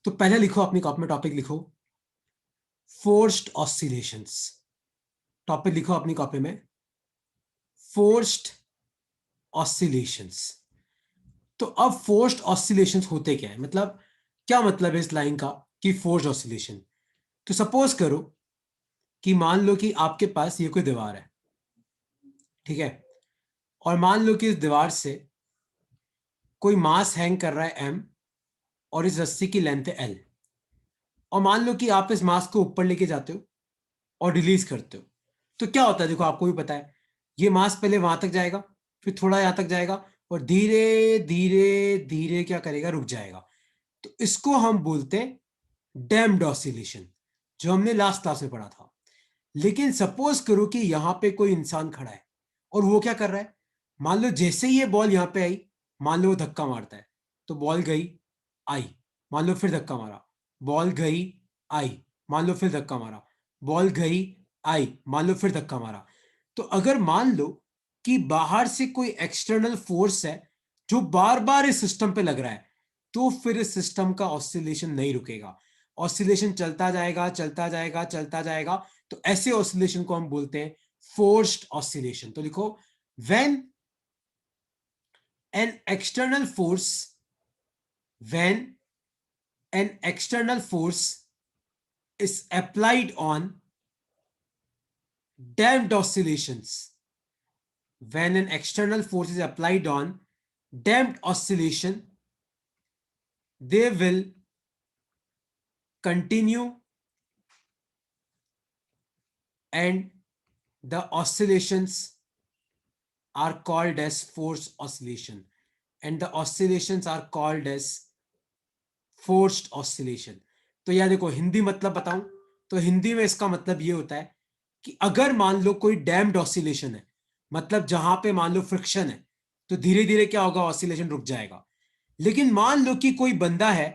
तो पहले लिखो अपनी कॉपी में, टॉपिक लिखो फोर्स्ड ऑसिलेशंस। टॉपिक लिखो अपनी कॉपी में फोर्स्ड ऑसिलेशंस। तो अब फोर्स्ड ऑसिलेशंस होते क्या है, मतलब क्या मतलब है इस लाइन का कि फोर्स्ड ऑसिलेशन। तो सपोज करो कि मान लो कि आपके पास ये कोई दीवार है, ठीक है, और मान लो कि इस दीवार से कोई मास हैंग कर रहा है m, और इस रस्सी की लेंथ है l, और मान लो कि आप इस मास को ऊपर लेके जाते हो और रिलीज करते हो, तो क्या होता है, देखो आपको भी पता है, ये मास पहले वहां तक जाएगा, फिर थोड़ा यहां तक जाएगा, और धीरे धीरे धीरे क्या करेगा, रुक जाएगा। तो इसको हम बोलते हैं डैम्प्ड ऑसिलेशन, जो हमने लास्ट क्लास में पढ़ा था। लेकिन सपोज करो कि यहां पे कोई इंसान खड़ा है और वो क्या कर रहा है, मान लो जैसे ही ये बॉल यहां पे आई, मान लो वो धक्का मारता है, तो बॉल गई, आई, मान लो फिर धक्का मारा, बॉल गई, आई, मान लो फिर धक्का मारा, बॉल गई, आई, मान लो फिर धक्का मारा। तो अगर मान लो कि बाहर से कोई एक्सटर्नल फोर्स है जो बार बार इस सिस्टम पे लग रहा है, तो फिर इस सिस्टम का ऑसिलेशन नहीं रुकेगा, ऑसिलेशन चलता जाएगा चलता जाएगा चलता जाएगा। तो ऐसे ऑसिलेशन को हम बोलते हैं फोर्स्ड ऑसिलेशन। तो लिखो when an external force, when an external force is applied on damped oscillations, when an external force is applied on damped oscillation, they will continue and the oscillations are called as force oscillation, and the oscillations are called as forced oscillation। तो यार देखो हिंदी मतलब बताऊं, तो हिंदी में इसका मतलब ये होता है कि अगर मान लो कोई डैम्प्ड ऑसिलेशन है, मतलब जहां पे मान लो फ्रिक्शन है, तो धीरे धीरे क्या होगा, ऑसिलेशन रुक जाएगा। लेकिन मान लो कि कोई बंदा है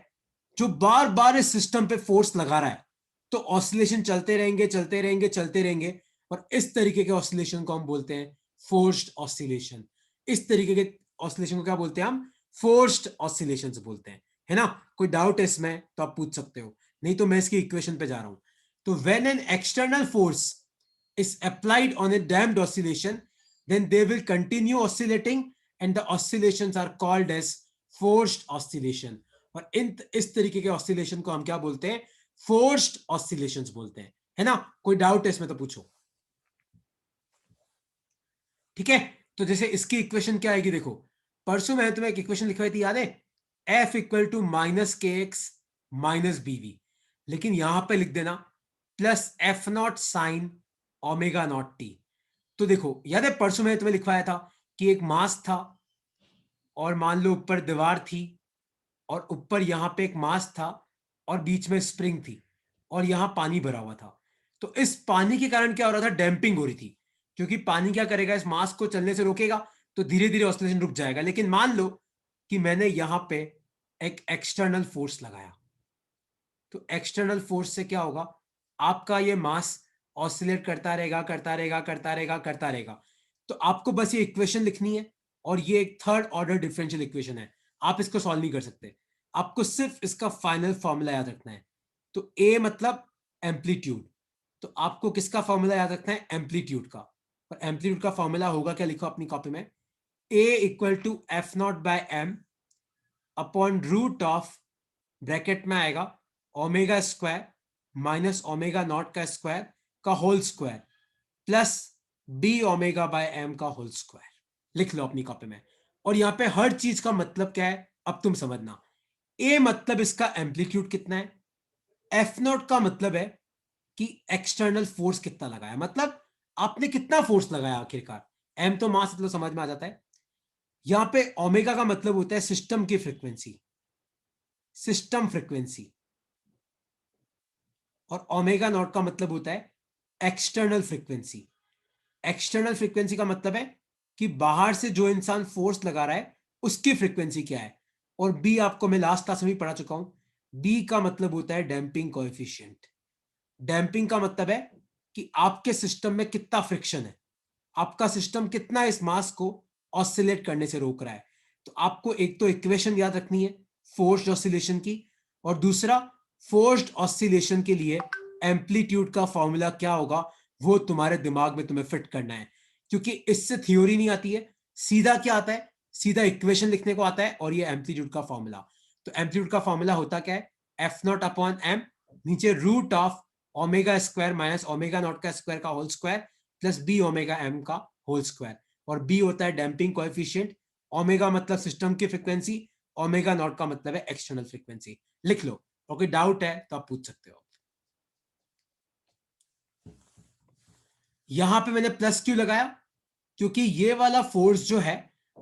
जो बार बार इस सिस्टम पे फोर्स लगा रहा है, तो ऑसिलेशन चलते रहेंगे चलते रहेंगे चलते रहेंगे, और इस तरीके के ऑसिलेशन को हम बोलते हैं फोर्स्ड ऑसिलेशन। इस तरीके के ऑसिलेशन को क्या बोलते हैं हम, फोर्स्ड ऑसिलेशन बोलते हैं। है ना, कोई डाउट है इसमें तो आप पूछ सकते हो, नहीं तो मैं इसकी इक्वेशन पे जा रहा हूं। तो when an external force is applied on a damped oscillation, then they will continue oscillating and the oscillations are called as forced oscillation। और इस तरीके के ऑसिलेशन को हम क्या बोलते हैं, फोर्स्ड ऑसिलेशंस बोलते हैं। है ना, कोई डाउट है इसमें तो पूछो। ठीक है, तो जैसे इसकी इक्वेशन क्या आएगी, देखो परसों मैंने तुम्हें एक इक्वेशन लिखवाई थी, याद है, एफ इक्वल टू माइनस के एक्स माइनस बीवी, लेकिन यहां पे लिख देना plus F not sine omega naught T. तो देखो याद है परसों मैंने तुम्हें लिखवाया था कि एक मास था, और मान लो ऊपर दीवार थी, और ऊपर यहां पे एक मास था, और बीच में स्प्रिंग थी, और यहां पानी भरा हुआ था। तो इस पानी के कारण क्या हो रहा था, डैम्पिंग हो रही थी, क्योंकि पानी क्या करेगा, इस मास को चलने से रोकेगा, तो धीरे धीरे ऑसिलेशन रुक जाएगा। लेकिन मान लो कि मैंने यहां पे एक एक्सटर्नल फोर्स लगाया, तो एक्सटर्नल फोर्स से क्या होगा, आपका ये मास ऑसिलेट करता रहेगा करता रहेगा करता रहेगा करता रहेगा। तो आपको बस ये इक्वेशन लिखनी है, और ये एक थर्ड ऑर्डर डिफरेंशियल इक्वेशन है, आप इसको सॉल्व नहीं कर सकते, आपको सिर्फ इसका फाइनल फॉर्मूला याद रखना है। तो ए मतलब एम्पलीट्यूड, तो आपको किसका फॉर्मूला याद रखना है, एम्पलीट्यूड का। और एम्पलीट्यूड का फॉर्मूला होगा क्या, लिखो अपनी कॉपी में, A equal to F not by M upon root of, bracket में आएगा omega square minus omega not का स्क्वायर का whole square plus B omega by M का होल स्क्वायर। लिख लो अपनी कॉपी में। और यहां पे हर चीज का मतलब क्या है, अब तुम समझना। ए मतलब इसका एम्पलीट्यूड कितना है, एफ नॉट का मतलब है कि एक्सटर्नल फोर्स कितना लगाया, मतलब आपने कितना फोर्स लगाया आखिरकार। एम तो मास, मतलब समझ में आ जाता है। यहां पे ओमेगा का मतलब होता है सिस्टम की फ्रीक्वेंसी, सिस्टम फ्रीक्वेंसी, और ओमेगा नॉट का मतलब होता है एक्सटर्नल फ्रीक्वेंसी। एक्सटर्नल फ्रीक्वेंसी का मतलब है कि बाहर से जो इंसान फोर्स लगा रहा है उसकी फ्रीक्वेंसी क्या है। और बी आपको मैं लास्ट क्लास में भी पढ़ा चुका हूं, बी का मतलब होता है डैम्पिंग कोएफिशिएंट। डैम्पिंग का मतलब है कि आपके सिस्टम में कितना फ्रिक्शन है, आपका सिस्टम कितना इस मास को ऑसिलेट करने से रोक रहा है। तो आपको एक तो इक्वेशन याद रखनी है फोर्स्ड ऑसिलेशन की, और दूसरा फोर्स्ड ऑसिलेशन के लिए एम्पलीट्यूड का फॉर्मूला क्या होगा वो तुम्हारे दिमाग में तुम्हें फिट करना है, क्योंकि इससे थ्योरी नहीं आती है, सीधा क्या आता है, सीधा इक्वेशन लिखने को आता है और ये एम्पलीट्यूड का फॉर्मूला। तो एम्पलीट्यूड का फॉर्मूला होता क्या है, एफ नॉट अपॉन एम, नीचे root of omega square minus omega not का स्क्वायर का whole square plus B omega M का होल स्क्वायर, और बी होता है डैम्पिंग कोएफिशिएंट, ओमेगा मतलब सिस्टम की फ्रीक्वेंसी, ओमेगा नॉट का मतलब है एक्सटर्नल फ्रीक्वेंसी। लिख लो, ओके डाउट है तो आप पूछ सकते हो। यहां पे मैंने प्लस क्यों लगाया, क्योंकि ये वाला फोर्स जो है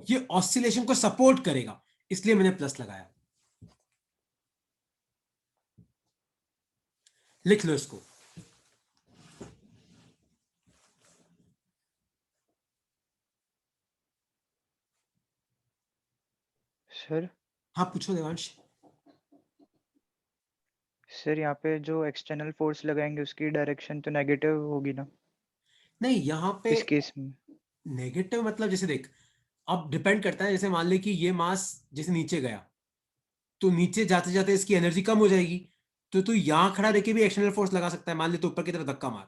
ये ऑसिलेशन को सपोर्ट करेगा, इसलिए मैंने प्लस लगाया। लिख लो इसको। सर हाँ पूछो देवांश। सर यहाँ पे जो एक्सटर्नल फोर्स लगाएंगे उसकी डायरेक्शन तो नेगेटिव होगी ना नहीं यहां पे इस केस में? नेगेटिव मतलब जैसे देख, अब डिपेंड करता है, जैसे मान ले कि ये मास जैसे नीचे गया तो नीचे जाते जाते इसकी एनर्जी कम हो जाएगी, तो तू यहां खड़ा रह के भी एक्सटर्नल फोर्स लगा सकता है, मान ले तो ऊपर की तरफ धक्का मार,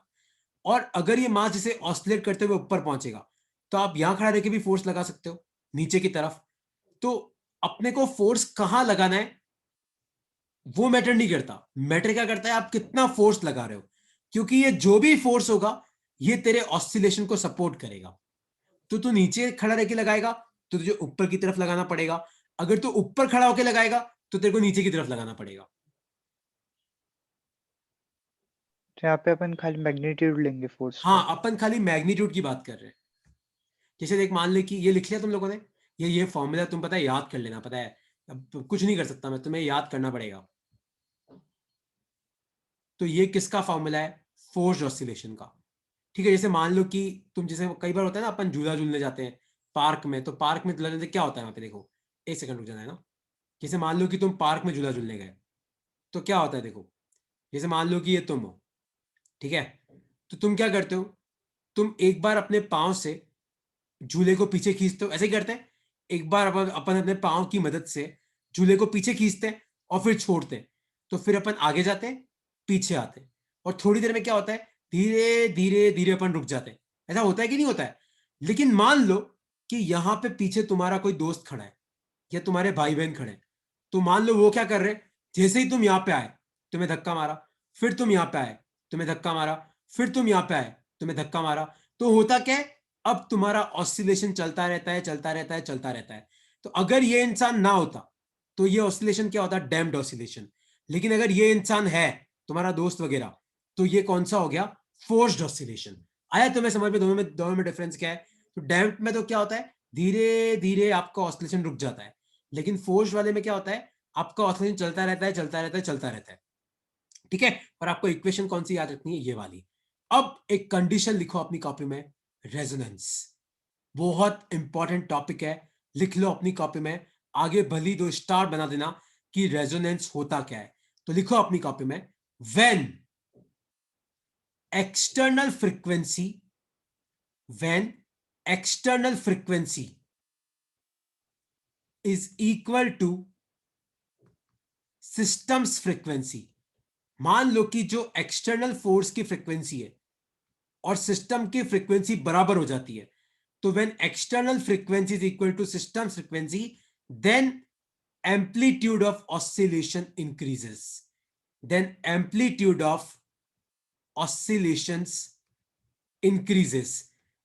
और अगर ये मास जैसे ऑसिलेट करते हुए ऊपर पहुंचेगा तो आप यहां खड़ा रह के भी फोर्स लगा सकते हो नीचे की तरफ। तो अपने को फोर्स कहां लगाना है वो मैटर नहीं करता, मैटर क्या करता है आप कितना फोर्स लगा रहे हो, क्योंकि ये जो भी फोर्स होगा ये तेरे ऑसिलेशन को सपोर्ट करेगा। तो तू नीचे खड़ा रह के लगाएगा तो तुझे ऊपर की तरफ लगाना पड़ेगा, अगर तू ऊपर खड़ा होकर लगाएगा तो तेरे को नीचे की तरफ लगाना पड़ेगा। तो यहाँ पे अपन खाली मैग्नीट्यूड लेंगे फोर्स हाँ का। अपन खाली मैग्नीट्यूड की बात कर रहे हैं। जैसे देख मान ले कि ये लिख लिया तुम लोगों ने, ये फॉर्मूला तुम पता है याद कर लेना, पता है अब कुछ नहीं कर सकता मैं, तुम्हें याद करना पड़ेगा। तो ये किसका फॉर्मूला है, फोर्स्ड ऑसिलेशन का। ठीक है, जैसे मान लो कि तुम, जैसे कई बार होता है ना अपन झूला झूलने जाते हैं पार्क में, तो पार्क में झूला झूलने से क्या होता है वहां पे, देखो एक सेकंड रुक जाना है ना। जैसे मान लो कि तुम पार्क में झूला झूलने गए तो क्या होता है देखो, जैसे मान लो कि ये तुम हो, ठीक है, तो तुम क्या करते हो, तुम एक बार अपने पाँव से झूले को पीछे खींचते हो, ऐसे ही करते हैं, एक बार अपन अपन अपने पाँव की मदद से झूले को पीछे खींचते हैं और फिर छोड़ते हैं, तो फिर अपन आगे जाते हैं पीछे आते हैं, और थोड़ी देर में क्या होता है, धीरे धीरे धीरे अपन रुक जाते हैं। ऐसा होता है कि नहीं होता है। लेकिन मान लो कि यहां पे पीछे तुम्हारा कोई दोस्त खड़ा है या तुम्हारे भाई बहन खड़े हैं, तो मान लो वो क्या कर रहे हैं, जैसे ही तुम यहां पे आए तुम्हें धक्का मारा, फिर तुम यहां पे आए तुम्हें धक्का मारा, फिर तुम यहां पे आए तुम्हें धक्का मारा, तो होता क्या है, अब तुम्हारा ऑसिलेशन चलता रहता है चलता रहता है चलता रहता है। तो अगर ये इंसान ना होता तो ये ऑसिलेशन क्या होता, डैम्प्ड ऑसिलेशन। लेकिन अगर ये इंसान है तुम्हारा दोस्त वगैरह, तो ये कौन सा हो गया, फोर्स्ड ऑसिलेशन। आया तुम्हें समझ में, दोनों में डिफरेंस क्या है। तो डैम्प्ड में तो क्या होता है, धीरे धीरे आपका ऑसिलेशन रुक जाता है, लेकिन फोर्स वाले में क्या होता है, आपका ऑसिलेशन चलता रहता है चलता रहता है चलता रहता है। ठीक है, और आपको इक्वेशन कौन सी याद रखनी है, ये वाली। अब एक कंडीशन लिखो अपनी कॉपी में, रेजोनेंस, बहुत इंपॉर्टेंट टॉपिक है, लिख लो अपनी कॉपी में, आगे भली दो स्टार बना देना कि रेजोनेंस होता क्या है। तो लिखो अपनी कॉपी में, when external frequency, when external frequency is equal to system's frequency. मान लो कि जो एक्सटर्नल फोर्स की फ्रीक्वेंसी है और सिस्टम की फ्रीक्वेंसी बराबर हो जाती है, तो when external frequency is equal to system frequency, then amplitude of oscillation increases, then amplitude of oscillations increases.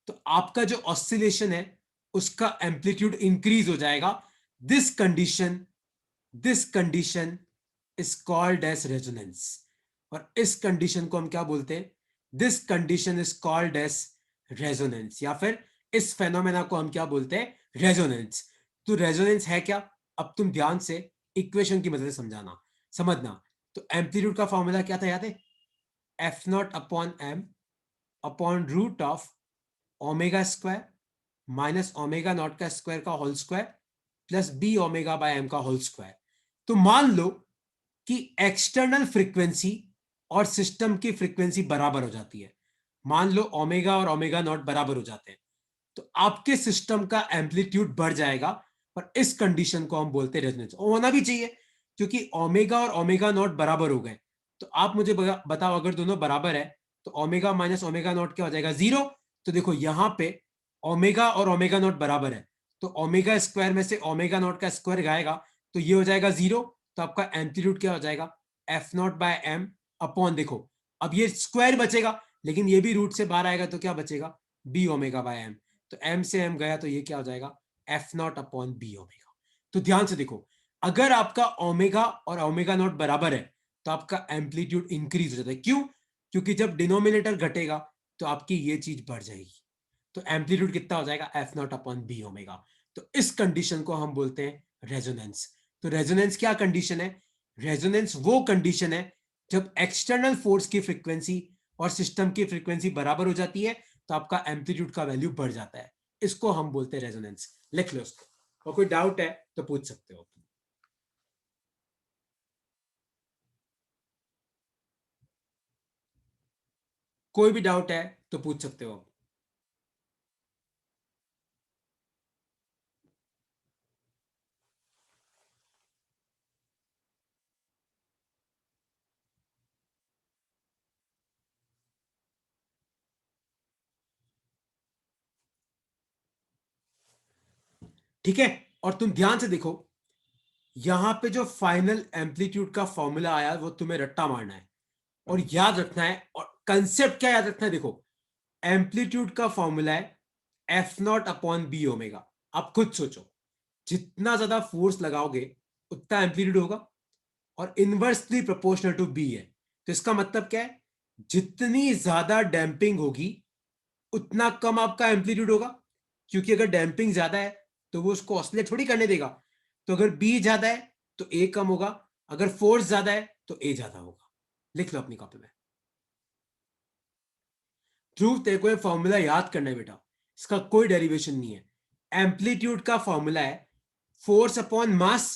तो आपका जो ऑसिलेशन है उसका एम्पलीट्यूड इंक्रीज हो जाएगा। This condition, this condition is called as resonance. और इस कंडीशन को हम क्या बोलते हैं, this condition is called as resonance, या फिर इस फेनोमेना को हम क्या बोलते हैं, रेजोनेंस। तो रेजोनेंस है क्या, अब तुम ध्यान से इक्वेशन की मदद से समझाना, समझना। तो एम्पलीट्यूड का फॉर्मूला क्या था याद है, F naught upon M upon root of omega square minus omega not का स्क्वायर का whole square plus B omega by M का होल स्क्वायर। तो मान लो कि एक्सटर्नल फ्रीक्वेंसी और सिस्टम की फ्रीक्वेंसी बराबर हो जाती है, मान लो ओमेगा और ओमेगा नॉट बराबर हो जाते हैं, तो आपके सिस्टम का एम्पलीट्यूड बढ़ जाएगा, और इस कंडीशन को हम बोलते हैं रेजोनेंस। होना भी चाहिए, क्योंकि ओमेगा और ओमेगा नॉट बराबर हो गए, तो आप मुझे बताओ अगर दोनों बराबर है तो ओमेगा माइनस ओमेगा नॉट क्या हो जाएगा, 0। तो देखो यहां पे ओमेगा और ओमेगा नॉट बराबर है, तो ओमेगा स्क्वायर में से ओमेगा नॉट का स्क्वायर गाएगा तो ये हो जाएगा 0। तो आपका एम्पलीट्यूड क्या हो जाएगा, F not by M upon, देखो अब ये स्क्वायर बचेगा लेकिन ये भी रूट से बाहर आएगा तो क्या बचेगा, बी ओमेगा बाय एम। तो एम से एम गया तो ये क्या हो जाएगा, F naught upon B omega. तो ध्यान से देखो, अगर आपका ओमेगा और ओमेगा नॉट बराबर है तो आपका एम्पलीट्यूड इंक्रीज हो जाता है। क्यों, क्योंकि जब डिनोमिनेटर घटेगा तो आपकी ये चीज बढ़ जाएगी, तो एम्पलीट्यूड कितना हो जाएगा, F naught upon B omega. तो इस कंडीशन को हम बोलते हैं रेजोनेंस। तो रेजोनेंस क्या कंडीशन है, रेजोनेंस वो कंडीशन है जब एक्सटर्नल फोर्स की फ्रीक्वेंसी और सिस्टम की फ्रीक्वेंसी बराबर हो जाती है तो आपका एम्पलीट्यूड का वैल्यू बढ़ जाता है, इसको हम बोलते हैं रेजोनेंस। लिख लो उसको, और कोई डाउट है तो पूछ सकते हो। कोई भी डाउट है तो पूछ सकते हो। ठीक है, और तुम ध्यान से देखो, यहां पे जो फाइनल एम्पलीट्यूड का फॉर्मूला आया वो तुम्हें रट्टा मारना है और याद रखना है। और कंसेप्ट क्या याद रखना है, देखो एम्पलीट्यूड का फॉर्मूला है F naught upon B omega. आप खुद सोचो, जितना ज्यादा फोर्स लगाओगे उतना एम्पलीट्यूड होगा, और इनवर्सली प्रोपोर्शनल टू बी है। तो इसका मतलब क्या है, जितनी ज्यादा डैम्पिंग होगी उतना कम आपका एम्पलीट्यूड होगा, क्योंकि अगर डैम्पिंग ज्यादा है तो वो उसको ऑसिलेट थोड़ी करने देगा। तो अगर बी ज्यादा है तो ए कम होगा, अगर फोर्स ज्यादा है तो ए ज्यादा होगा। लिख लो अपनी कॉपी में। ध्रुव तेरे को ये फॉर्मूला याद करना है बेटा, इसका कोई डेरिवेशन नहीं है। एम्पलीट्यूड का फॉर्मूला है force upon mass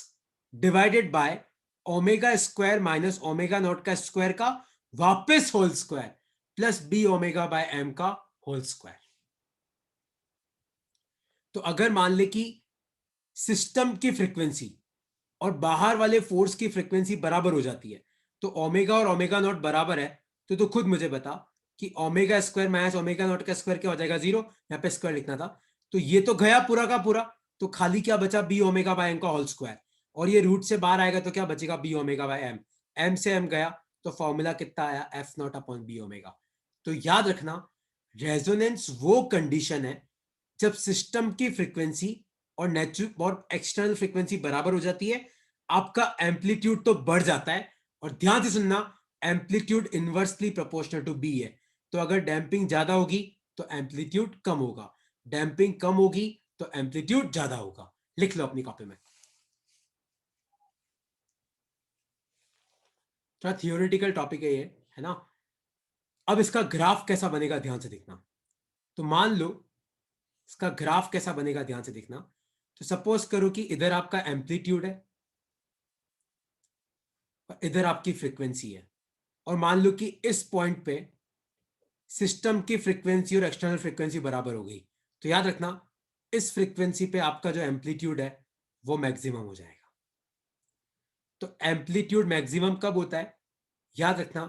divided by omega square minus omega not का स्क्वायर का वापस whole square plus B omega by M का होल स्क्वायर। तो अगर मान ले कि सिस्टम की फ्रीक्वेंसी और बाहर वाले फोर्स की फ्रीक्वेंसी बराबर हो जाती है, तो ओमेगा और ओमेगा नॉट बराबर है, तो खुद मुझे बता कि omega square minus omega not का स्क्वायर क्या हो जाएगा, 0। यहां पे स्क्वायर लिखना था, तो ये तो गया पूरा का पूरा, तो खाली क्या बचा, बी ओमेगा बाय एम का होल स्क्वायर। और ये रूट से बाहर आएगा तो क्या बचेगा, B omega by M. M से एम गया तो फॉर्मूला कितना आया, F naught upon B omega. तो याद रखना, रेजोनेंस वो कंडीशन है जब सिस्टम की फ्रीक्वेंसी और नेचुरल और एक्सटर्नल फ्रीक्वेंसी बराबर हो जाती है, आपका एम्पलीट्यूड तो बढ़ जाता है। और ध्यान से सुनना, amplitude inversely proportional to B है। तो अगर डैम्पिंग ज्यादा होगी तो एम्पलीट्यूड कम होगा, डैम्पिंग कम होगी तो एम्पलीट्यूड ज्यादा होगा। लिख लो अपनी कॉपी में। थोड़ा थियोरेटिकल टॉपिक है ये, है ना। अब इसका ग्राफ कैसा बनेगा ध्यान से देखना। तो मान लो इसका ग्राफ कैसा बनेगा ध्यान से देखना। तो सपोज करो कि इधर आपका एम्पलीट्यूड है और इधर आपकी फ्रीक्वेंसी है, और मान लो कि इस पॉइंट पे सिस्टम की फ्रीक्वेंसी और एक्सटर्नल फ्रीक्वेंसी बराबर हो गई। तो याद रखना, इस फ्रीक्वेंसी पे आपका जो एम्पलीट्यूड है वो मैक्सिमम हो जाएगा। तो एम्पलीट्यूड मैक्सिमम कब होता है, याद रखना,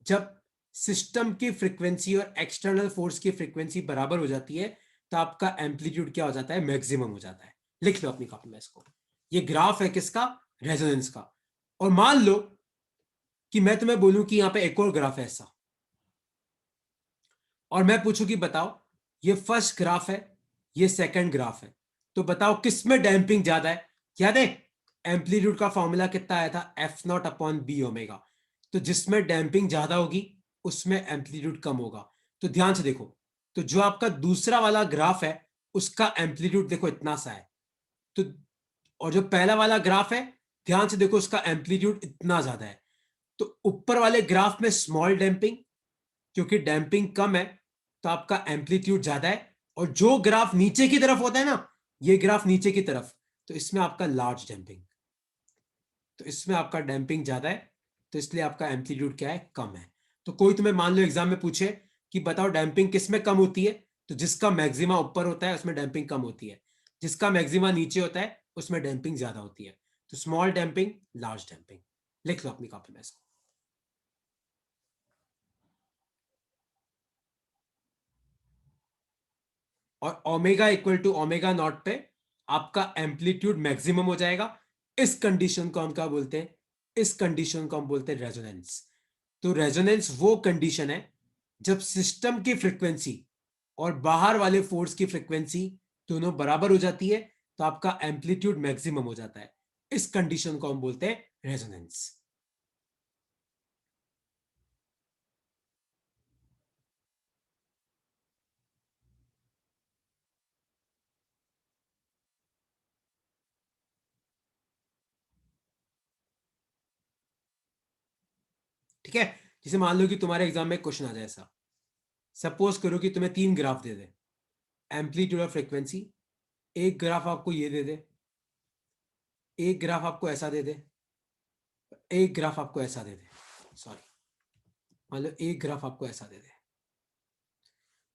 जब सिस्टम की फ्रीक्वेंसी और एक्सटर्नल फोर्स की फ्रीक्वेंसी बराबर हो जाती है तो आपका एम्पलीट्यूड क्या हो जाता है, मैक्सिमम हो जाता है। लिख लो अपनी कॉपी में इसको। ये ग्राफ है किसका, रेजोनेंस का। और मान लो कि मैं तुम्हें बोलूं कि यहां पे एक और ग्राफ है ऐसा, और मैं पूछूं कि बताओ ये फर्स्ट ग्राफ है, ये सेकंड ग्राफ है, तो बताओ किसमें डैम्पिंग ज्यादा है। याद है एम्पलीट्यूड का फॉर्मूला कितना आया था, F naught upon B omega. तो जिसमें डैम्पिंग ज्यादा होगी उसमें एम्पलीट्यूड कम होगा। तो ध्यान से देखो, तो जो आपका दूसरा वाला ग्राफ है उसका एम्पलीट्यूड देखो इतना सा है, तो और जो पहला वाला ग्राफ है ध्यान से देखो उसका एम्पलीट्यूड इतना ज्यादा है। तो ऊपर वाले ग्राफ में स्मॉल डैम्पिंग, क्योंकि डैम्पिंग कम है तो आपका एम्पलीट्यूड ज्यादा है। और जो ग्राफ नीचे की तरफ होता है ना, ये ग्राफ नीचे की तरफ, तो इसमें आपका लार्ज डैम्पिंग, तो इसमें आपका डैम्पिंग ज्यादा है, तो इसलिए आपका एम्पलीट्यूड क्या है, कम है। तो कोई तुम्हें मान लो एग्जाम में पूछे कि बताओ डैम्पिंग किस में कम होती है, तो जिसका मैक्सिमा ऊपर होता है उसमें डैम्पिंग कम होती है, जिसका मैक्सिमा नीचे होता है उसमें डैम्पिंग ज्यादा होती है। तो स्मॉल डैम्पिंग, लार्ज डैम्पिंग, लिख लो अपनी कॉपी में इसको। और omega equal to omega naught पे आपका एम्पलीट्यूड मैक्सिमम हो जाएगा। इस कंडीशन को हम क्या बोलते हैं? इस कंडीशन को हम बोलते हैं रेजोनेंस। तो रेजोनेंस वो कंडीशन है जब सिस्टम की फ्रीक्वेंसी और बाहर वाले फोर्स की फ्रीक्वेंसी दोनों बराबर हो जाती है, तो आपका एम्पलीट्यूड मैक्सिमम हो जाता है। इस कंडीशन को हम बोलते हैं रेजोनेंस। ठीक है, जैसे मान लो कि तुम्हारे एग्जाम में क्वेश्चन आ जाए ऐसा, सपोज करो कि तुम्हें 3 ग्राफ दे दे, एम्पलीट्यूड और फ्रीक्वेंसी। एक ग्राफ आपको ये दे दे, एक ग्राफ आपको ऐसा दे दे, एक ग्राफ आपको ऐसा दे दे, सॉरी, मान लो एक ग्राफ आपको ऐसा दे दे।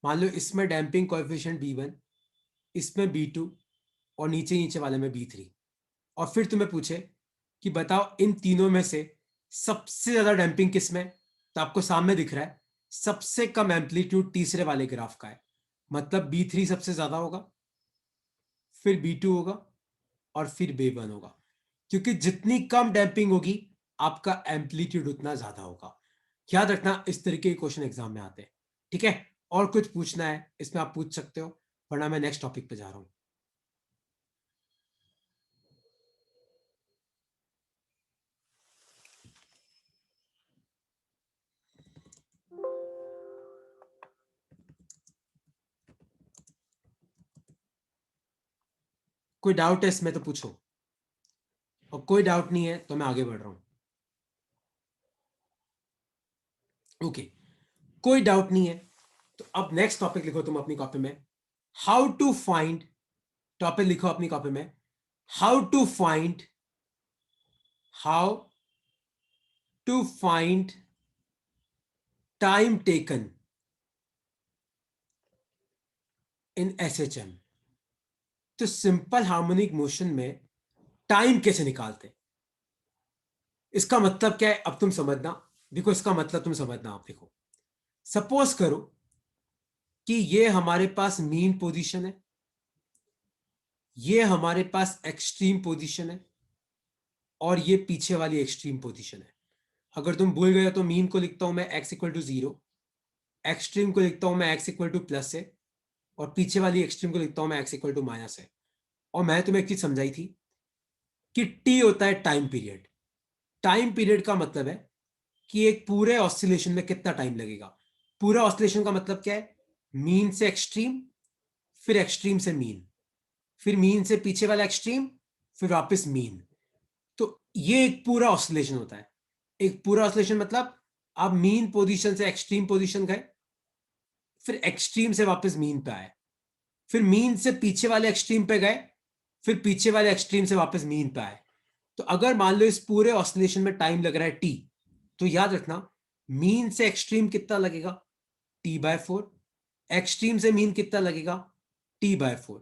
मान लो इसमें डैम्पिंग कोएफिशिएंट B1, इसमें B2 और नीचे नीचे वाले में B3। और फिर तुम्हें पूछे कि बताओ इन तीनों में से सबसे ज्यादा डैम्पिंग किस में? तो आपको सामने दिख रहा है सबसे कम एम्पलीट्यूड तीसरे वाले ग्राफ का है, मतलब B3 सबसे ज्यादा होगा, फिर B2 होगा और फिर B1 होगा। क्योंकि जितनी कम डैम्पिंग होगी आपका एम्पलीट्यूड उतना ज्यादा होगा। याद रखना, इस तरीके के क्वेश्चन एग्जाम में आते हैं। ठीक है, और कुछ पूछना है इसमें आप पूछ सकते हो, वरना मैं नेक्स्ट टॉपिक पे जा रहा हूं। कोई डाउट है इसमें तो पूछो, और कोई डाउट नहीं है तो मैं आगे बढ़ रहा हूं। ओके, कोई डाउट नहीं है तो अब नेक्स्ट टॉपिक लिखो तुम अपनी कॉपी में, हाउ टू फाइंड। टॉपिक लिखो अपनी कॉपी में, how to find, how to find time taken in SHM। तो सिंपल हार्मोनिक मोशन में टाइम कैसे निकालते? इसका मतलब क्या है अब तुम समझना। देखो इसका मतलब तुम समझना, आप देखो, सपोज करो कि ये हमारे पास मीन पोजीशन है, ये हमारे पास एक्सट्रीम पोजीशन है, और ये पीछे वाली एक्सट्रीम पोजीशन है। अगर तुम भूल गए तो मीन को लिखता हूं मैं x=0, एक्सट्रीम को लिखता हूं मैं x++ है, और पीछे वाली एक्सट्रीम को लिखता हूं मैं x=- है। और मैं तुम्हें एक चीज समझाई थी कि t होता है टाइम पीरियड। टाइम पीरियड का मतलब है कि एक पूरे ऑसिलेशन में कितना टाइम लगेगा। पूरा ऑसिलेशन का मतलब क्या है? मीन से एक्सट्रीम, फिर एक्सट्रीम से मीन, फिर मीन से पीछे वाला एक्सट्रीम, फिर वापस मीन। तो ये एक पूरा ऑसिलेशन होता है। एक पूरा ऑसिलेशन मतलब आप मीन पोजीशन से एक्सट्रीम पोजीशन गए, फिर एक्सट्रीम से वापस मीन पे आए, फिर मीन से पीछे वाले एक्सट्रीम पे गए, फिर पीछे वाले एक्सट्रीम से वापस मीन पे आए। तो अगर मान लो इस पूरे ऑसिलेशन में टाइम लग रहा है टी, तो याद रखना मीन से एक्सट्रीम कितना लगेगा? T/4। एक्सट्रीम से मीन कितना लगेगा? T/4।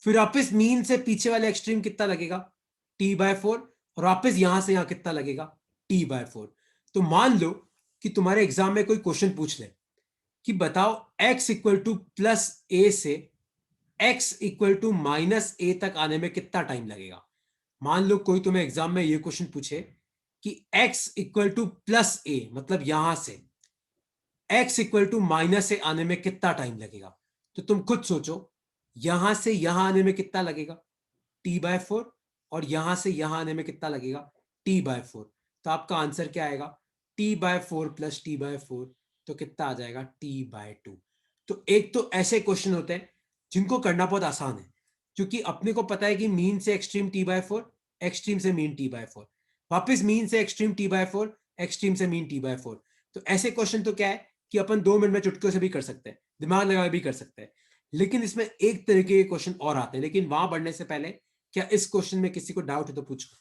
फिर वापस मीन से पीछे वाले एक्सट्रीम कितना लगेगा? T/4। और वापस यहां से यहां कितना लगेगा? T/4। तो मान लो कि तुम्हारे एग्जाम में कोई क्वेश्चन पूछ ले कि बताओ x=+a से x=-a तक आने में कितना टाइम लगेगा। मान लो कोई तुम्हें एग्जाम में ये क्वेश्चन पूछे कि x=+a, मतलब यहां से x=-a आने में कितना टाइम लगेगा। तो तुम खुद सोचो, यहां से यहां आने में कितना लगेगा? T/4। और यहां से यहां आने में कितना लगेगा? T/4। तो आपका आंसर क्या आएगा? T/4 प्लस T/4, तो कितना आ जाएगा? T/2। तो एक तो ऐसे क्वेश्चन होते हैं जिनको करना बहुत आसान है, क्योंकि अपने को पता है कि मीन से एक्सट्रीम T/4, एक्सट्रीम से मीन T/4, वापस मीन से एक्सट्रीम T/4, एक्सट्रीम से मीन T/4। तो ऐसे क्वेश्चन तो क्या है कि अपन 2 मिनट में चुटकियों से भी कर सकते हैं, दिमाग लगा भी कर सकते हैं। लेकिन इसमें एक तरीके के क्वेश्चन और आते हैं, लेकिन वहां बढ़ने से पहले क्या इस क्वेश्चन में किसी को डाउट है तो पूछो।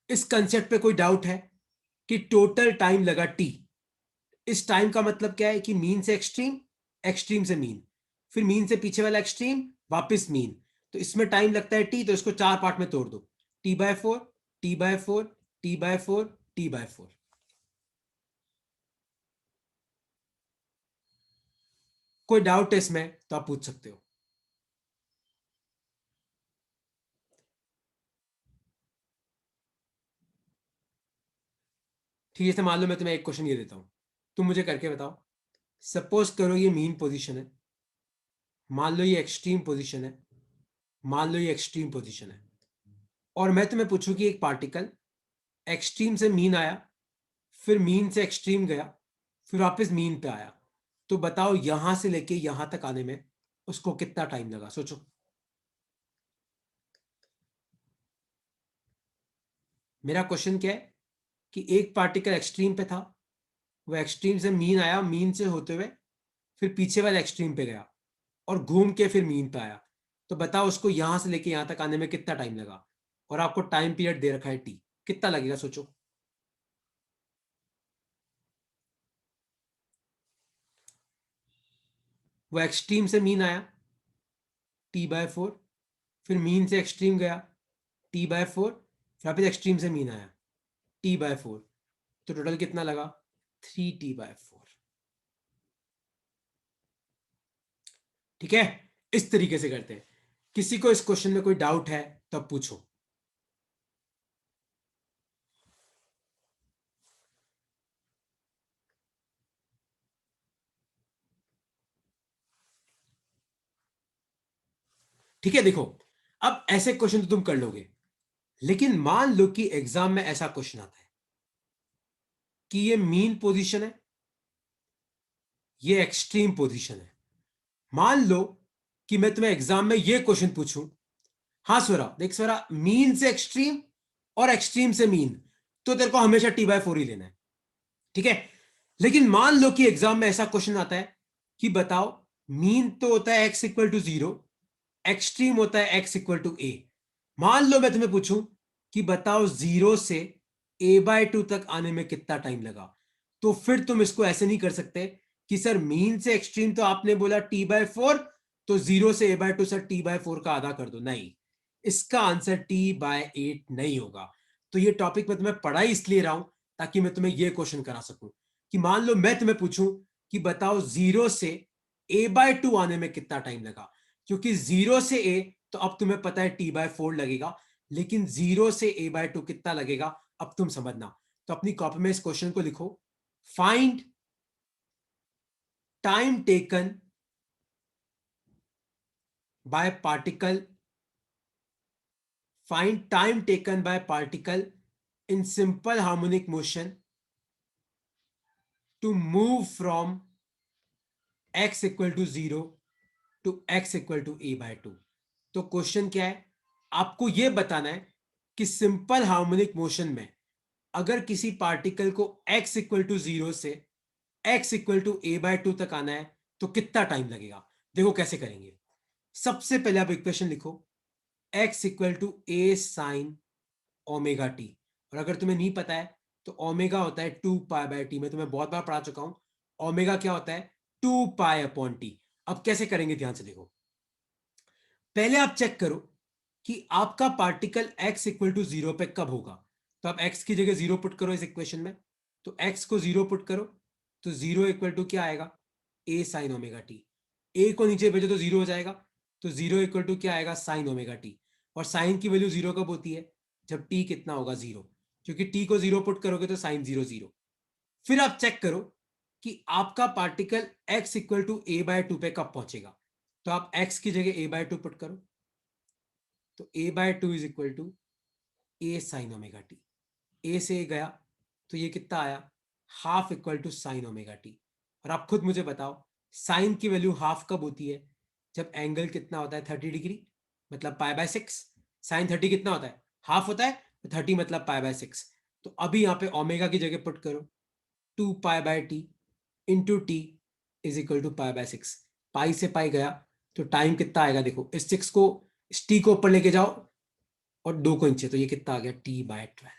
इस कंसेप्ट पे कोई डाउट है कि टोटल टाइम लगा टी। इस टाइम का मतलब क्या है कि मीन से एक्सट्रीम, एक्सट्रीम से मीन, फिर मीन से पीछे वाला एक्सट्रीम, वापस मीन, तो इसमें टाइम लगता है टी, तो इसको 4 पार्ट में तोड़ दो, t/4, t/4, t/4, t/4। कोई डाउट है इसमें तो आप पूछ सकते हो। ठीक है, मान लो मैं तुम्हें एक क्वेश्चन ये देता हूं, तुम मुझे करके बताओ। सपोज करो ये मीन पोजीशन है, मान लो ये एक्सट्रीम पोजीशन है, मान लो ये एक्सट्रीम पोजीशन है, और मैं तुम्हें पूछूं कि एक पार्टिकल एक्सट्रीम से मीन आया, फिर मीन से एक्सट्रीम गया, फिर वापस मीन पे आया, तो बताओ यहां से लेके यहां तक आने में उसको कितना टाइम लगा, सोचो। मेरा क्वेश्चन क्या है कि एक पार्टिकल एक्सट्रीम पे था, वो एक्सट्रीम से मीन आया, मीन से होते हुए फिर पीछे वाले एक्सट्रीम पे गया और घूम के फिर मीन पे आया, तो बताओ उसको यहां से लेके यहां तक आने में कितना टाइम लगा, और आपको टाइम पीरियड दे रखा है टी, कितना लगेगा सोचो। वो एक्सट्रीम से मीन आया t/4, फिर मीन से एक्सट्रीम गया t/4, फिर वापस एक्सट्रीम से मीन आया t/4, तो टोटल कितना लगा 3t/4। ठीक है, इस तरीके से करते हैं। किसी को इस क्वेश्चन में कोई डाउट है तो अब पूछो। ठीक है, देखो अब ऐसे क्वेश्चन तो तुम कर लोगे, लेकिन मान लो कि एग्जाम में ऐसा क्वेश्चन आता है कि ये मीन पोजीशन है, ये एक्सट्रीम पोजीशन है। मान लो कि मैं तुम्हें एग्जाम में ये क्वेश्चन पूछूं, हाँ स्वरा देख स्वरा, मीन से एक्सट्रीम और एक्सट्रीम से मीन, तो तेरे को हमेशा t/4 ही लेना है। ठीक है, लेकिन मान लो कि एग्जाम में ऐसा क्वेश्चन आता है कि बताओ मीन तो होता है x=0, एक्सट्रीम होता है x=a। मान लो मैं तुम्हें पूछूं कि बताओ 0 से a/2 तक आने में कितना टाइम लगा, तो फिर तुम इसको ऐसे नहीं कर सकते कि सर मीन से एक्सट्रीम तो आपने बोला t/4, तो 0 से a/2 सर t/4 का आधा कर दो, नहीं, इसका आंसर t/8 नहीं होगा। तो ये टॉपिक मैं तुम्हें पढ़ा ही इसलिए रहा हूं ताकि मैं तुम्हें ये क्वेश्चन करा सकूं कि मान लो मैं तुम्हें पूछूं कि बताओ 0 से a/2 आने में कितना टाइम लगा, क्योंकि 0 से a तो अब तुम्हें पता है t/4 लगेगा, लेकिन 0 से a/2 कितना लगेगा अब तुम समझना। तो अपनी कॉपी में इस क्वेश्चन को लिखो, find time taken by particle, find time taken by particle in simple harmonic motion to move from x=0 to x=a/2। तो क्वेश्चन क्या है, आपको यह बताना है कि सिंपल हार्मोनिक मोशन में अगर किसी पार्टिकल को x=0 से x=a/2 तक आना है तो कितना टाइम लगेगा। देखो कैसे करेंगे, सबसे पहले आप इक्वेशन लिखो x=a sin ओमेगा टी, और अगर तुम्हें नहीं पता है तो ओमेगा होता है 2π/t, मैं तुम्हें बहुत बार पढ़ा चुका हूं। ओमेगा क्या होता है 2π/t। अब कैसे करेंगे ध्यान से देखो, पहले आप चेक करो कि आपका पार्टिकल x=0 पे कब होगा, तो आप x की जगह 0 पुट करो इस इक्वेशन में, तो x को 0 पुट करो, तो 0 क्या आएगा a sin omega T, a को नीचे भेजो तो 0 हो जाएगा, तो 0 क्या आएगा sin ओमेगा टी, और साइन की वैल्यू 0 कब होती है जब t कितना होगा 0, क्योंकि t को 0 पुट करोगे तो sin 0 0। फिर आप चेक करो कि आपका पार्टिकल x=a/2 पे कब पहुंचेगा, तो आप x की जगह a/2 पुट करो, तो a/2 is equal to a sin omega T, a से a गया तो ये कितना आया half equal to sine omega T. और आप खुद मुझे बताओ साइन की वैल्यू हाफ कब होती है जब एंगल कितना होता है 30 डिग्री, मतलब π/6। साइन 30 कितना होता है हाफ होता है, तो 30 मतलब π/6। तो अभी यहाँ पे ओमेगा की जगह पुट करो 2π/t into T is equal to π/6, pi से पाई गया तो टाइम कितना आएगा, देखो इस 6 को इस टी को ऊपर लेके जाओ और 2 को नीचे, तो ये कितना आ गया t/12।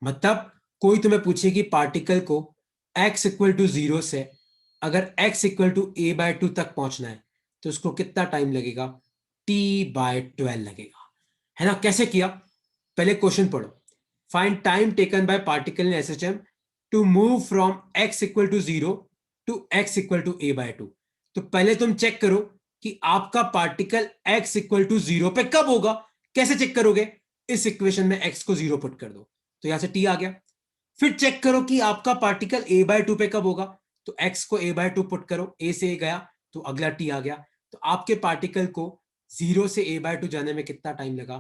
मतलब कोई तुम्हें पूछे कि पार्टिकल को x=0 से अगर x=a/2 तक पहुंचना है तो उसको कितना टाइम लगेगा, t/12 लगेगा, है ना। कैसे किया, पहले क्वेश्चन पढ़ो। Find time taken by particle in SHM to move from x equal to 0 to x equal to a/2। तो पहले तुम चेक करो कि आपका पार्टिकल x इक्वल टू 0 पे कब होगा। कैसे चेक करोगे, इस इक्वेशन में x को 0 पुट कर दो तो यहां से t आ गया। फिर चेक करो कि आपका पार्टिकल a/2 पे कब होगा, तो x को a/2 पुट करो, a से a गया तो अगला t आ गया। तो आपके पार्टिकल को 0 से a/2 जाने में कितना टाइम लगा,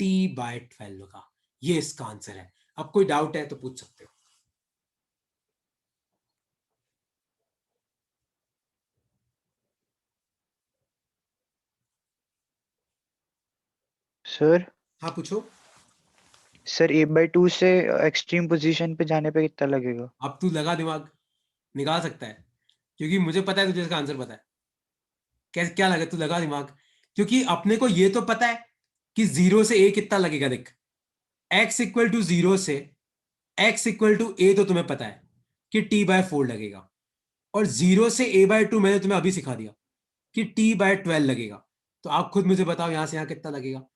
t/12 लगा। ये इसका आंसर है। अब कोई डाउट है तो पूछ सकते हो। सर हाँ पूछो। सर a/2 से एक्सट्रीम पोजीशन पे जाने पे कितना लगेगा? अब तू लगा दिमाग, निकाल सकता है, क्योंकि मुझे पता है तुझे इसका आंसर पता है। कैसे, क्या लगे, तू लगा दिमाग, क्योंकि अपने को ये तो पता है कि 0 से a कितना लगेगा। देख, x इक्वल टू 0 से x इक्वल टू a तो तुम्हें पता है कि t/4 लगेगा, और 0 से a/2 मैंने तुम्हें अभी सिखा दिया कि t/12 लगेगा। तो आप खुद मुझे बताओ यहां से यहां कितना लगेगा।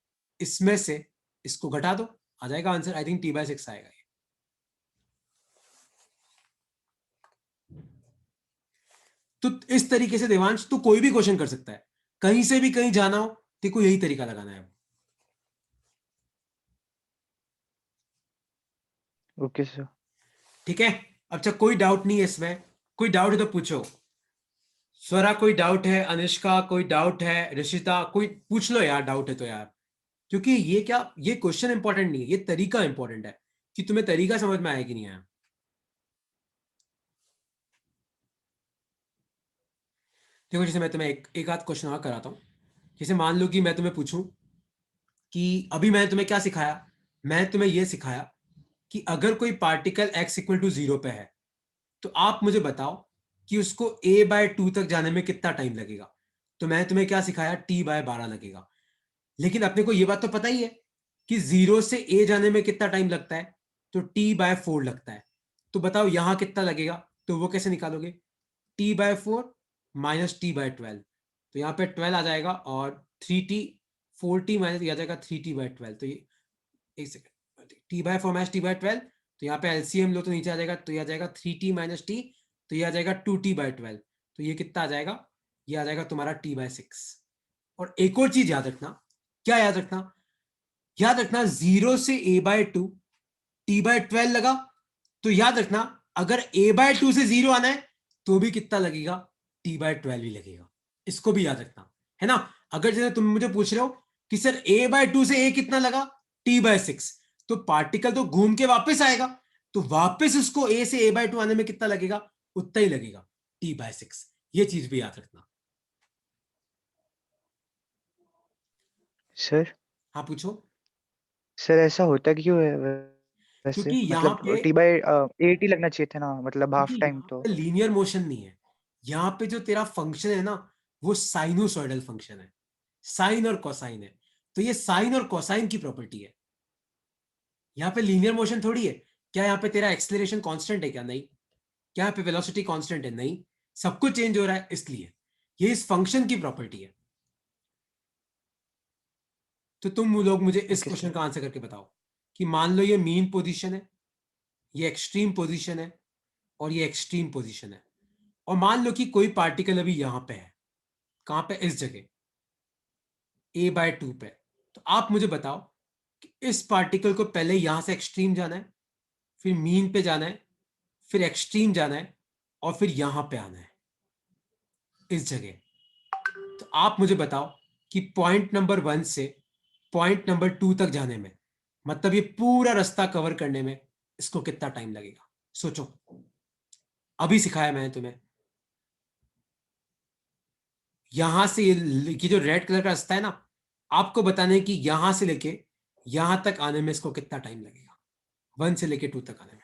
इसमें से इसको घटा दो, आ जाएगा आंसर। आई थिंक t/6 आएगा ये। तो इस तरीके से देवांश तू कोई भी क्वेश्चन कर सकता है, कहीं से भी कहीं जाना हो तेरे को यही तरीका लगाना है। Okay sir. ठीक है। अच्छा, कोई डाउट नहीं है इसमें, कोई डाउट है तो पूछो। स्वरा कोई डाउट है, अनिष्का कोई डाउट है, ऋषिता कोई पूछ लो यार, डाउट है तो यार। क्योंकि ये क्या, ये क्वेश्चन इंपॉर्टेंट नहीं है, ये तरीका इंपॉर्टेंट है कि तुम्हें तरीका समझ में आया कि नहीं आया। देखो, जैसे मैं तुम्हें एक आध क्वेश्चन और कराता हूं। जैसे मान लो कि मैं तुम्हें पूछूं कि अभी मैंने तुम्हें क्या सिखाया, मैं तुम्हें यह सिखाया कि अगर कोई पार्टिकल x इक्वल टू 0 पे है तो आप मुझे बताओ कि उसको a/2 तक जाने में कितना टाइम लगेगा। तो मैंने तुम्हें क्या सिखाया, t/12 लगेगा। लेकिन अपने को यह बात तो पता ही है कि 0 से a जाने में कितना टाइम लगता है, तो t/4 लगता है। तो बताओ यहां कितना लगेगा, तो वो कैसे निकालोगे, t/4 माइनस t/12। तो यहाँ पे 12 आ जाएगा, और 3t, 4t माइनस आ जाएगा 3t/12। तो ये एक सेकंड, t/4 माइनस t/12, तो यहाँ पे एलसीएम लो तो नीचे आ जाएगा, तो ये आ जाएगा 3t माइनस t, तो ये आ जाएगा 2t/12। तो ये कितना आ जाएगा, ये आ जाएगा तुम्हारा t/6। और एक और चीज याद रखना, क्या याद रखना, याद रखना 0 से a/2 t/12 लगा, तो याद रखना अगर a/2 से 0 आना है तो भी कितना लगेगा, t/12 ही लगेगा। इसको भी याद रखना, है ना। अगर जैसे तुम मुझे पूछ रहे हो कि सर a/2 से a कितना लगा, t/6, तो पार्टिकल तो घूम के वापस आएगा, तो वापस उसको a से a/2 आने में कितना लगेगा, उतना ही लगेगा, t/6। ये चीज भी याद रखना। सर हाँ पूछो। सर ऐसा होता क्यों है वैसे? क्योंकि यहाँ मतलब पे, t/8 ही लगना चाहिए था ना, मतलब क्योंकि हाफ टाइम यहाँ तो। पे लीनियर मोशन नहीं है। यहाँ पे जो तेरा फंक्शन है ना, वो साइनोसॉइडल फंक्शन है, साइन और कोसाइन है। तो ये साइन और कोसाइन की प्रॉपर्टी है, यहाँ पे लीनियर मोशन थोड़ी है। क्या यहाँ पे तेरा एक्सेलरेशन कांस्टेंट है क्या, नहीं। क्या यहाँ पे वेलोसिटी कांस्टेंट है, नहीं। सब कुछ चेंज हो रहा है, इसलिए ये इस फंक्शन की प्रॉपर्टी है। तो तुम लोग मुझे इस ओके क्वेश्चन सर। का आंसर करके बताओ कि मान लो ये मीन पोजीशन है, ये एक्सट्रीम पोजीशन है, और ये एक्सट्रीम पोजीशन है। और मान लो कि कोई पार्टिकल अभी यहां पे है, कहां पे, इस जगह a/2 पे। तो आप मुझे बताओ कि इस पार्टिकल को पहले यहां से एक्सट्रीम जाना है, फिर मीन पे जाना है, फिर एक्सट्रीम जाना है, और फिर यहां पे आना है, इस जगह। तो आप मुझे बताओ कि पॉइंट नंबर 1 से पॉइंट नंबर 2 तक जाने में, मतलब ये पूरा रास्ता कवर करने में इसको कितना टाइम लगेगा। सोचो, अभी सिखाया मैंने तुम्हें। यहां से ये जो रेड कलर का रास्ता है ना, आपको बताना है कि यहां से लेके यहां तक आने में इसको कितना टाइम लगेगा, 1 से लेके 2 तक आने में।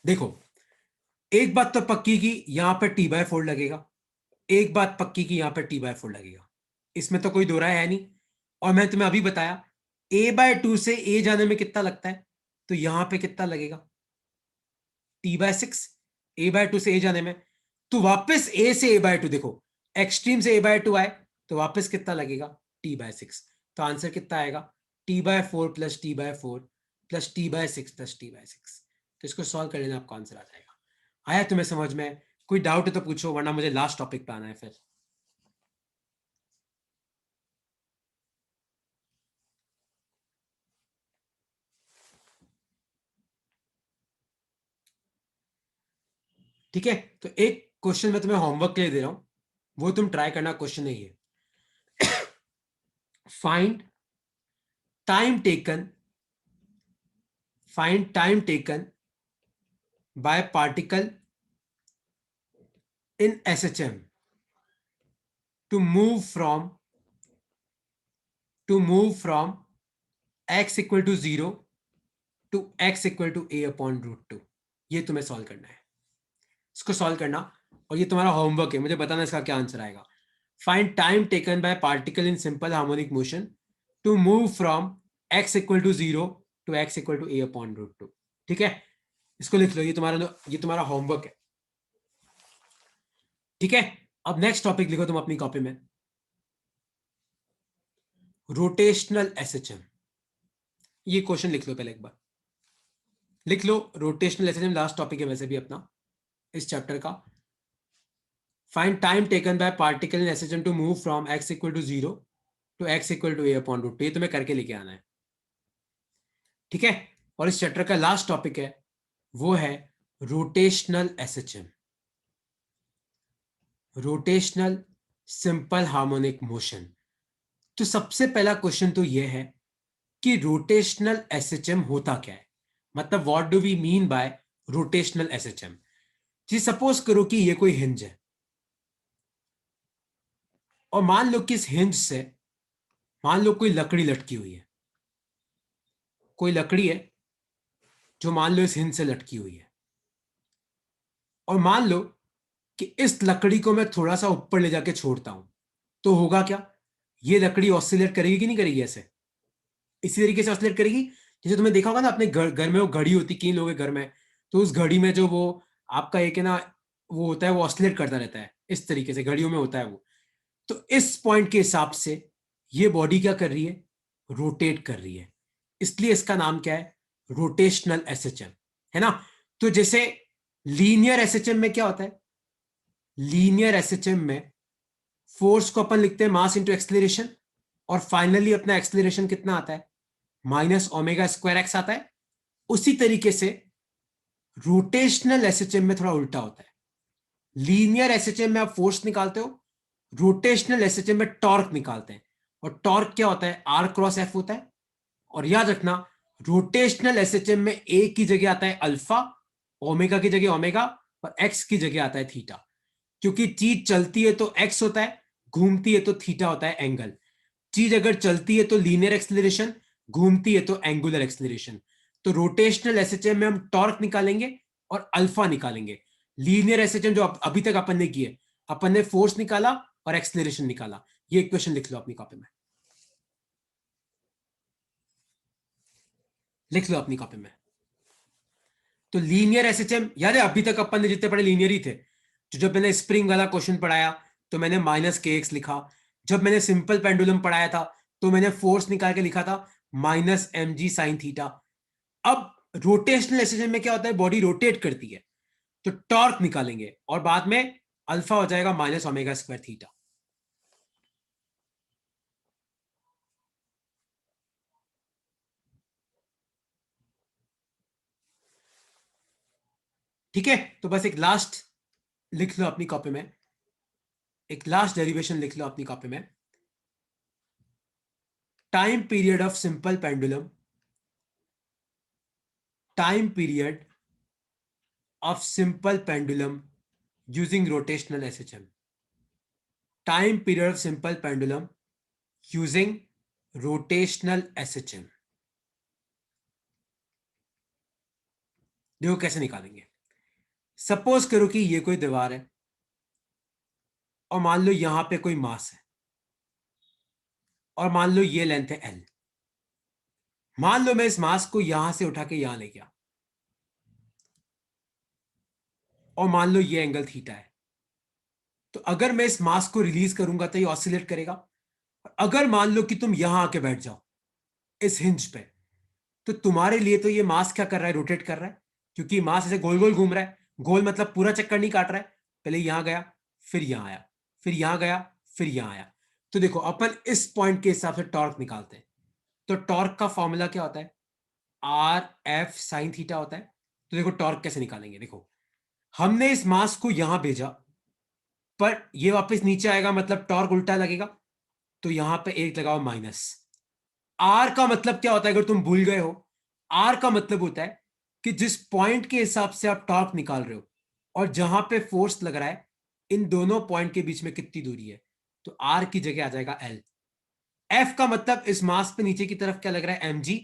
देखो, एक बात तो पक्की की यहां पर t/4 लगेगा, एक बात पक्की की यहां पर t/4 लगेगा, इसमें तो कोई दो राय है नहीं। और मैंने तुम्हें अभी बताया a/2 से a जाने में कितना लगता है, तो यहां पे कितना लगेगा, t/6। a/2 से a जाने में, तो वापस a से a/2, देखो एक्सट्रीम से a/2 आए तो वापस कितना लगेगा, t/6। तो आंसर कितना आएगा, t/4 plus t/4 plus t/6 plus t/6। तो इसको सॉल्व कर लेना, आपका आंसर आ जाएगा। आया तुम्हें समझ में? कोई डाउट है तो पूछो, वरना मुझे लास्ट टॉपिक पे आना है फिर। ठीक है, तो एक क्वेश्चन मैं तुम्हें होमवर्क के लिए दे रहा हूं, वो तुम ट्राई करना। क्वेश्चन नहीं है, find time taken by particle in SHM to move from x equal to 0 to x equal to a upon √2। ये तुम्हें सॉल्व करना है, इसको सॉल्व करना, और ये तुम्हारा होमवर्क है, मुझे बताना इसका क्या आंसर आएगा। Find time taken by particle in simple harmonic motion to move from x equal to 0 to x equal to a upon √2। ठीक है, इसको लिख लो, ये तुम्हारा होमवर्क है। ठीक है, अब नेक्स्ट टॉपिक लिखो तुम अपनी कॉपी में, रोटेशनल SHM। ये क्वेश्चन लिख लो, पहले एक बार लिख लो, रोटेशनल SHM लास्ट टॉपिक है वैसे भी अपना इस चैप्टर का। Find time taken by particle in SHM to move from x equal to 0 to x equal to a upon √2। ये तुम्हें करके लेके आना है। ठीक है, और इस चैप्टर का लास्ट टॉपिक है, वो है rotational SHM, rotational simple harmonic motion. तो सबसे पहला क्वेश्चन तो ये है कि रोटेशनल SHM होता क्या है, मतलब what do we mean by rotational SHM। जी सपोज करो कि ये कोई हिंज है, और मान लो कि इस हिंज से, मान लो कोई लकड़ी लटकी हुई है, कोई लकड़ी है जो मान लो इस हिंज से लटकी हुई है, और मान लो कि इस लकड़ी को मैं थोड़ा सा ऊपर ले जाके छोड़ता हूं, तो होगा क्या, ये लकड़ी ऑसिलेट करेगी कि नहीं करेगी? ऐसे इसी तरीके से ऑसिलेट करेगी। जैसे तुमने देखा होगा ना अपने घर में वो घड़ी होती, कई लोगों के घर में, तो उस घड़ी में जो वो आपका एक है ना, वो होता है, वो ऑसिलेट करता रहता है, इस तरीके से घड़ियों में होता है वो। तो इस पॉइंट के हिसाब से ये बॉडी क्या कर रही है, रोटेट कर रही है, इसलिए इसका नाम क्या है, रोटेशनल SHM, है ना। तो जैसे लीनियर SHM में क्या होता है, लीनियर SHM में फोर्स को अपन लिखते हैं मास इंटू एक्सलेरेशन, और फाइनली अपना एक्सलेरेशन कितना आता है, -ω²x आता है। उसी तरीके से रोटेशनल SHM में थोड़ा उल्टा होता है। लीनियर SHM में आप फोर्स निकालते हो, रोटेशनल SHM में टॉर्क निकालते हैं, और टॉर्क क्या होता है, R×F होता है। और याद रखना, रोटेशनल SHM में ए की जगह आता है अल्फा, ओमेगा की जगह ओमेगा, और एक्स की जगह आता है थीटा। क्योंकि चीज चलती है तो एक्स होता है, घूमती है तो थीटा होता है एंगल। चीज अगर चलती है तो लीनियर एक्सलेरेशन, घूमती है तो एंगुलर एक्सलेरेशन। तो रोटेशनल एसएचएम में हम टॉर्क निकालेंगे और अल्फा निकालेंगे। लीनियर एसएचएम जो अभी तक अपन ने किए, अपन ने फोर्स निकाला और एक्सलेरेशन निकाला। ये इक्वेशन लिख लो अपनी कॉपी में, लिख लो अपनी कॉपी में। तो लीनियर एसएचएम याद है, अभी तक अपन ने जितने पढ़े लीनियर ही थे। जब मैंने स्प्रिंग वाला क्वेश्चन पढ़ाया तो मैंने -kx लिखा। जब मैंने सिंपल पेंडुलम पढ़ाया था तो मैंने फोर्स निकाल के लिखा था -mg sin थीटा। अब रोटेशनल एसएचएम में क्या होता है, बॉडी रोटेट करती है, तो टॉर्क निकालेंगे और बाद में अल्फा हो जाएगा -ω²थीटा। ठीक है, तो बस एक लास्ट लिख लो अपनी कॉपी में, एक लास्ट डेरिवेशन लिख लो अपनी कॉपी में। Time period of simple pendulum, time period of simple pendulum using rotational SHM. Time period of simple pendulum using rotational SHM. देखो कैसे निकालेंगे। सपोज करो कि ये कोई दीवार है और मान लो यहां पे कोई मास है, और मान लो ये लेंथ है L। मान लो मैं इस मास को यहां से उठा के यहां ले गया, और मान लो ये एंगल थीटा है, तो अगर मैं इस मास को रिलीज करूंगा तो ये ऑसिलेट करेगा। अगर मान लो कि तुम यहां आके बैठ जाओ इस हिंज पे, तो तुम्हारे लिए तो ये मास क्या कर रहा है, रोटेट कर रहा है, क्योंकि मास ऐसे गोल गोल घूम रहा है। गोल मतलब पूरा चक्कर नहीं काट रहा है, पहले यहां गया, फिर यहां आया, फिर यहां गया, फिर यहां आया। तो देखो अपन इस पॉइंट के हिसाब से टॉर्क निकालते हैं। तो टॉर्क का फॉर्मूला क्या होता है, आर एफ साइन थीटा होता है। तो देखो टॉर्क कैसे निकालेंगे, देखो हमने इस मास को यहां भेजा, पर ये वापस नीचे आएगा, मतलब टॉर्क उल्टा लगेगा। तो यहां पे एक लगाओ माइनस। आर का मतलब क्या होता है, अगर तुम भूल गए हो, आर का मतलब होता है कि जिस पॉइंट के हिसाब से आप टॉर्क निकाल रहे हो और जहां पे फोर्स लग रहा है, इन दोनों पॉइंट के बीच में कितनी दूरी है। तो आर की जगह आ जाएगा एल। एफ का मतलब इस मास पे नीचे की तरफ क्या लग रहा है, एम जी।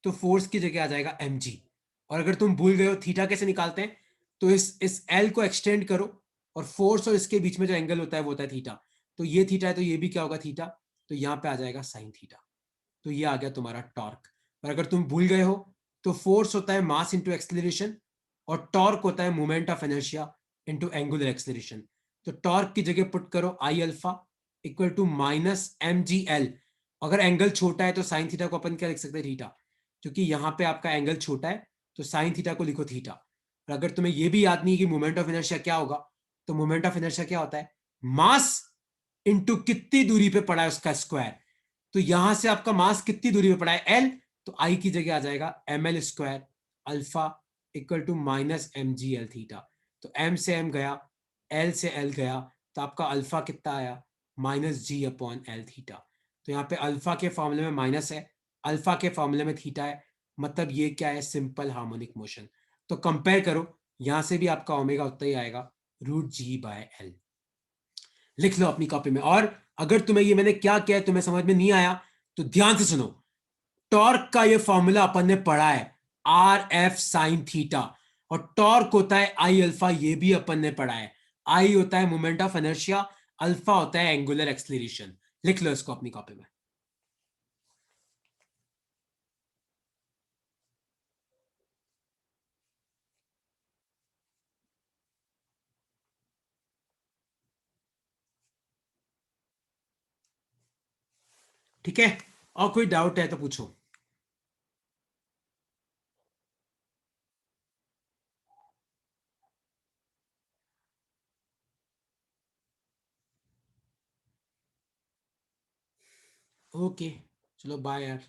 तो फोर्स की जगह आ जाएगा एम जी। और अगर तुम भूल गए हो थीटा कैसे निकालते हैं, तो इस एल को एक्सटेंड करो, और फोर्स और इसके बीच में जो एंगल होता है वो होता है थीटा। तो ये थीटा है, तो ये भी क्या होगा, थीटा। तो यहां पे आ जाएगा साइन थीटा। तो ये आ गया तुम्हारा टॉर्क। और अगर तुम भूल गए हो, तो फोर्स होता है मास इंटू एक्सलेरेशन, और टॉर्क होता है moment of inertia into angular acceleration. तो टॉर्क की जगह पुट करो I alpha equal to minus M G L. अगर एंगल छोटा है तो साइन थीटा को अपन क्या लिख सकते हैं, थीटा। क्योंकि यहां पे आपका एंगल छोटा है, तो साइन थीटा को लिखो थीटा। और अगर तुम्हें यह भी याद नहीं कि मोमेंट ऑफ इनर्शिया क्या होगा, तो मोमेंट ऑफ इनर्शिया क्या होता है, मास इंटू कितनी दूरी पे पड़ा है उसका स्क्वायर। तो यहां से आपका मास कितनी दूरी पे पड़ा है, एल। तो आई की जगह आ जाएगा M L square alpha equal to minus M G L theta. तो एम से एम गया, एल से एल गया, तो आपका अल्फा कितना आया, minus G upon L theta. तो यहाँ पे अल्फा के फॉर्मूले में माइनस है, अल्फा के फॉर्मूले में थीटा है, मतलब ये क्या है, सिंपल हार्मोनिक मोशन। तो कंपेयर करो, यहां से भी आपका ओमेगा उतना ही आएगा, रूट जी बाय एल। लिख लो अपनी कॉपी में। और अगर तुम्हें ये मैंने क्या किया है तुम्हें समझ में नहीं आया, तो ध्यान से सुनो। टॉर्क का ये फॉर्मूला अपन ने पढ़ा है, आर एफ साइन थीटा। और टॉर्क होता है आई अल्फा, ये भी अपन ने पढ़ा है। आई होता है मोमेंट ऑफ इनर्शिया, अल्फा होता है एंगुलर एक्सलेरेशन। लिख लो इसको अपनी कॉपी में। ठीक है, और कोई डाउट है तो पूछो। ओके, चलो बाय यार।